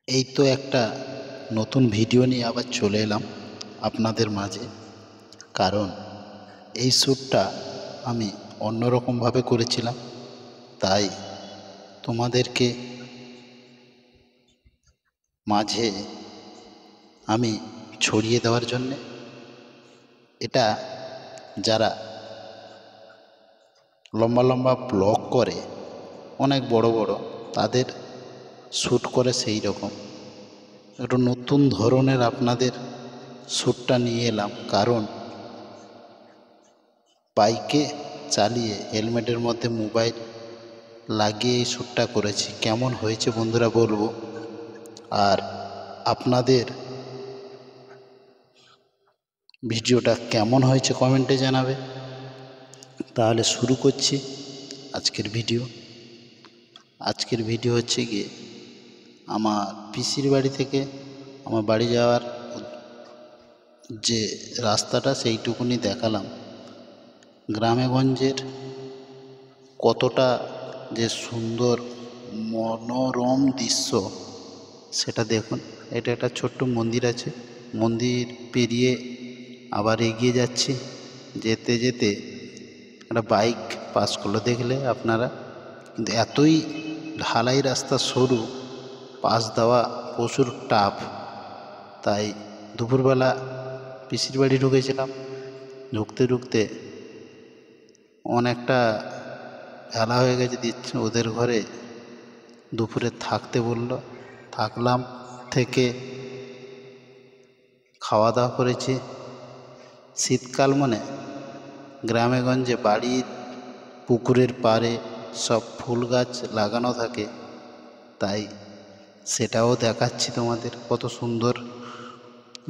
এই তো একটা নতুন ভিডিও নিয়ে আবার চলে এলাম আপনাদের মাঝে। কারণ এই শ্যুটটা আমি অন্যরকমভাবে করেছিলাম, তাই তোমাদেরকে মাঝে আমি ছড়িয়ে দেওয়ার জন্যে। এটা যারা লম্বা লম্বা ব্লগ করে, অনেক বড় বড়, তাদের শ্যুট করে সেই রকম একটু নতুন ধরনের আপনাদের শ্যুটটা নিয়ে এলাম। কারণ বাইকে চালিয়ে হেলমেটের মধ্যে মোবাইল লাগিয়ে এই শ্যুটটা করেছি। কেমন হয়েছে বন্ধুরা বলবো, আর আপনাদের ভিডিওটা কেমন হয়েছে কমেন্টে জানাবে। তাহলে শুরু করছি আজকের ভিডিও। আজকের ভিডিও হচ্ছে গিয়ে আমার পিসির বাড়ি থেকে আমার বাড়ি যাওয়ার যে রাস্তাটা সেইটুকুনি দেখালাম। গ্রামেগঞ্জের কতটা যে সুন্দর মনোরম দৃশ্য সেটা দেখুন। এটা একটা ছোট্ট মন্দির আছে, মন্দির পেরিয়ে আবার এগিয়ে যাচ্ছি। যেতে যেতে একটা বাইক পাস করলো, দেখলে আপনারা। কিন্তু এতই ঢালাই রাস্তা, সরু, পাশ দেওয়া প্রচুর টাফ। তাই দুপুরবেলা পিসির বাড়ি ঢুকেছিলাম। ঢুকতে ঢুকতে অনেকটা বেলা হয়ে গেছে, দিচ্ছে ওদের ঘরে দুপুরে থাকতে বলল। থাকলাম, থেকে খাওয়া দাওয়া করেছি। শীতকাল মানে গ্রামেগঞ্জে বাড়ির পুকুরের পাড়ে সব ফুল গাছ লাগানো থাকে, তাই সেটাও দেখাচ্ছি তোমাদের। কত সুন্দর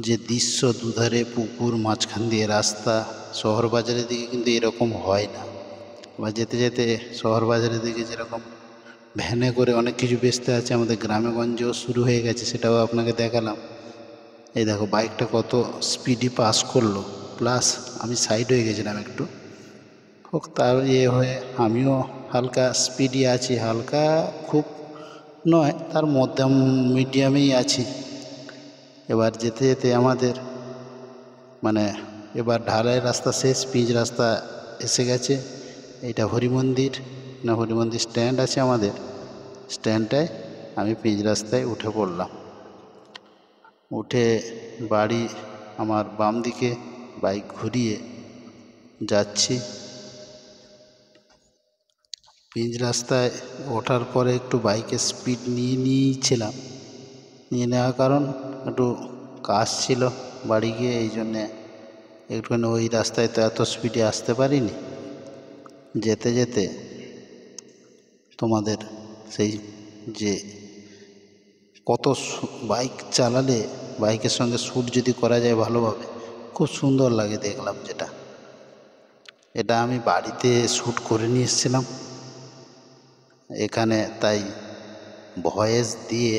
যে দৃশ্য, দুধারে পুকুর, মাঝখান দিয়ে রাস্তা। শহর বাজারের দিকে কিন্তু এরকম হয় না। বা যেতে যেতে শহর বাজারের দিকে যেরকম ভ্যানে করে অনেক কিছু বেচতে আছে, আমাদের গ্রামেগঞ্জেও শুরু হয়ে গেছে, সেটাও আপনাকে দেখালাম। এই দেখো বাইকটা কত স্পিডি পাস করলো, প্লাস আমি সাইড হয়ে গেছিলাম একটু। হোক, তার হয়ে আমিও হালকা স্পিডি আছি, হালকা খুব নয়, তার মধ্যে মিডিয়ামেই আছি। এবার যেতে যেতে আমাদের মানে এবার ঢালাই রাস্তা শেষ, পিচ রাস্তা এসে গেছে। এইটা হরিমন্দির না, হরিমন্দির স্ট্যান্ড আছে আমাদের। স্ট্যান্ডটায় আমি পিচ রাস্তায় উঠে পড়লাম। উঠে বাড়ি আমার বাম দিকে বাইক ঘুরিয়ে যাচ্ছি। পিচ রাস্তায় ওঠার পরে একটু বাইকের স্পিড নিয়েছিলাম। নিয়ে নেওয়ার কারণ একটু কাজ ছিল বাড়ি গিয়ে, এই জন্যে একটুখানি ওই রাস্তায় তো এত স্পিডে আসতে পারিনি। যেতে যেতে তোমাদের সেই যে কত বাইক চালালে বাইকের সঙ্গে শ্যুট যদি করা যায় ভালোভাবে, খুব সুন্দর লাগে দেখলাম। এটা আমি বাড়িতে শ্যুট করে নিয়ে এসেছিলাম এখানে, তাই ভয়েস দিয়ে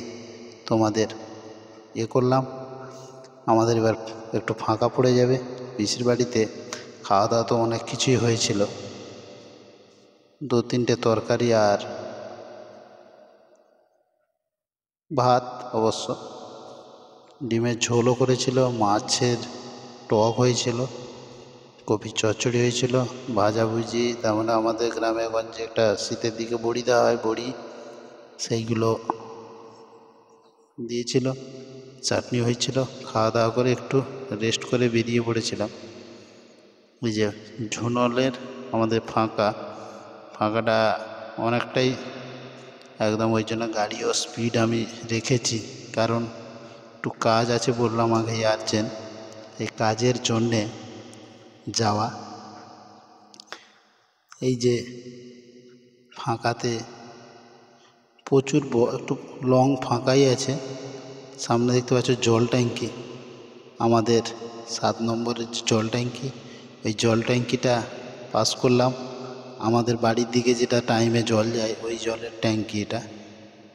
তোমাদের করলাম। আমাদের এবার একটু ফাঁকা পড়ে যাবে পিসির বাড়িতে। খাওয়া দাওয়া তো অনেক কিছুই হয়েছিল, 2-3টে তরকারি আর ভাত, অবশ্য ডিমের ঝোলও করেছিল, মাছের টক হয়েছিল, কপি চচ্চড়ি হয়েছিল, ভাজাভুজি। তার মানে আমাদের গ্রামে গঞ্জে একটা শীতের দিকে বড়ি দেওয়া হয়, বড়ি, সেইগুলো দিয়েছিল, চাটনি হয়েছিল। খাওয়া দাওয়া করে একটু রেস্ট করে বেরিয়ে পড়েছিলাম। ওই যে ঝুনলের আমাদের ফাঁকাটা অনেকটাই একদম, ওই জন্য গাড়িও স্পিড আমি রেখেছি। কারণ একটু কাজ আছে, বললাম আগেই আর্জেন্ট, এই কাজের জন্যে যাওয়া। এই যে ফাঁকাতে প্রচুর একটু লং ফাঁকাই আছে। সামনে দেখতে পাচ্ছ জল ট্যাঙ্কি, আমাদের 7 নম্বরের যে জল ট্যাঙ্কি, ওই জল ট্যাঙ্কিটা পাস করলাম। আমাদের বাড়ির দিকে যেটা টাইমে জল যায়, ওই জলের ট্যাঙ্কি এটা।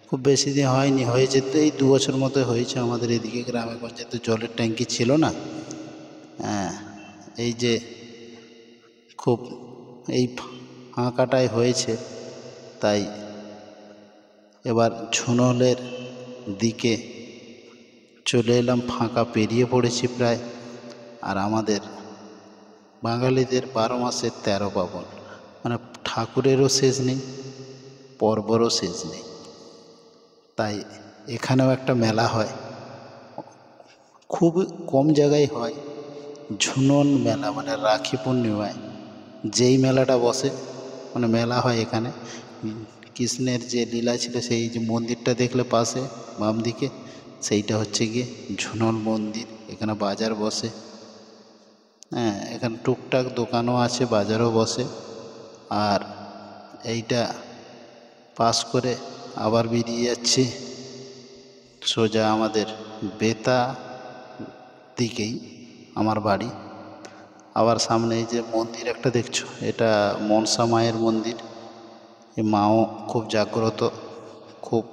খুব বেশি দিন হয়নি, হয়েছে তো এই 2 বছর মতো হয়েছে। আমাদের এদিকে গ্রামে গঞ্জে তো জলের ট্যাঙ্কি ছিল না। হ্যাঁ, এই যে খুব এই ফাঁকাটাই হয়েছে, তাই এবার ঝুনলের দিকে চলে এলাম, ফাঁকা পেরিয়ে পড়েছি প্রায়। আর আমাদের বাঙালিদের 12 মাসের 13 পার্বণ, মানে ঠাকুরেরও শেষ নেই, পর্বরও শেষ নেই। তাই এখানেও একটা মেলা হয়, খুব কম জায়গায় হয়, ঝুনন মেলা, মানে রাখি পূর্ণিমায় যেই মেলাটা বসে, মানে মেলা হয় এখানে। কৃষ্ণের যে লীলা ছিল, সেই যে মন্দিরটা দেখলে পাশে বাম দিকে, সেইটা হচ্ছে গিয়ে ঝুনন মন্দির। এখানে বাজার বসে, হ্যাঁ, এখানে টুকটাক দোকানও আছে, বাজারও বসে। আর এইটা পাস করে আবার বেরিয়ে যাচ্ছি সোজা আমাদের বেতা দিকেই আমার বাড়ি। আবার সামনে এই যে মন্দির একটা দেখছো, এটা মনসা মায়ের মন্দির। এই মাও খুব জাগ্রত, খুব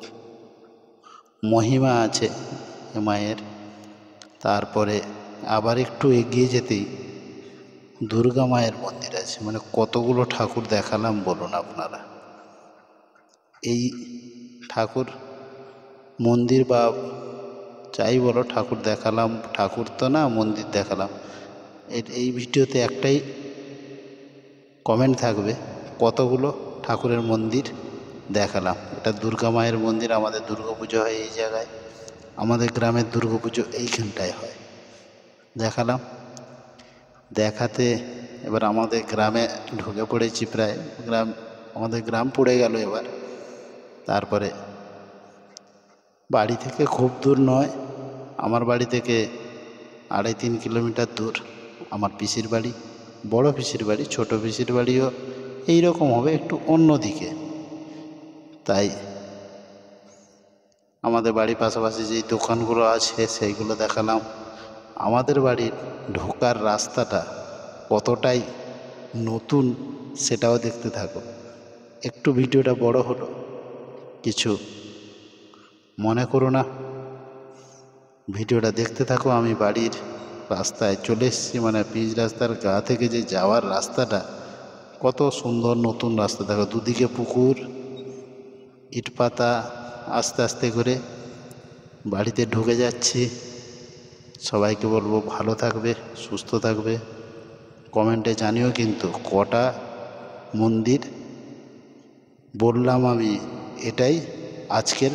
মহিমা আছে এ মায়ের। তারপরে আবার একটু এগিয়ে যেতেই দুর্গা মায়ের মন্দির আছে। মানে কতগুলো ঠাকুর দেখালাম বলুন আপনারা। এই ঠাকুর মন্দির বা যাই বলো, ঠাকুর দেখালাম, ঠাকুর তো না, মন্দির দেখালাম। এই ভিডিওতে একটাই কমেন্ট থাকবে, কতগুলো ঠাকুরের মন্দির দেখালাম। এটা দুর্গা মায়ের মন্দির, আমাদের দুর্গাপুজো হয় এই জায়গায়, আমাদের গ্রামের দুর্গাপুজো এইখানটায় হয়। দেখালাম, দেখাতে এবার আমাদের গ্রামে ঢুকে পড়েছি প্রায়। আমাদের গ্রাম পড়ে গেল এবার। তারপরে বাড়ি থেকে খুব দূর নয়, আমার বাড়ি থেকে 2.5-3 কিলোমিটার দূর আমার পিসির বাড়ি, বড় পিসির বাড়ি। ছোট পিসির বাড়িও এইরকম হবে, একটু অন্য দিকে। তাই আমাদের বাড়ির পাশাপাশি যেই দোকানগুলো আছে সেইগুলো দেখালাম। আমাদের বাড়ির ঢোকার রাস্তাটা কতটাই নতুন সেটাও দেখতে থাকো। একটু ভিডিওটা বড় হলো, কিছু মনে করো না, ভিডিওটা দেখতে থাকো। আমি বাড়ির রাস্তায় চলে এসেছি, মানে পিচ রাস্তার গা থেকে যে যাওয়ার রাস্তাটা কত সুন্দর, নতুন রাস্তা। দেখো দুদিকে পুকুর, ইটপাতা। আস্তে আস্তে করে বাড়িতে ঢুকে যাচ্ছি। সবাইকে বলবো ভালো থাকবে, সুস্থ থাকবে। কমেন্টে জানিও কিন্তু কটা মন্দির বললাম আমি। এটাই আজকের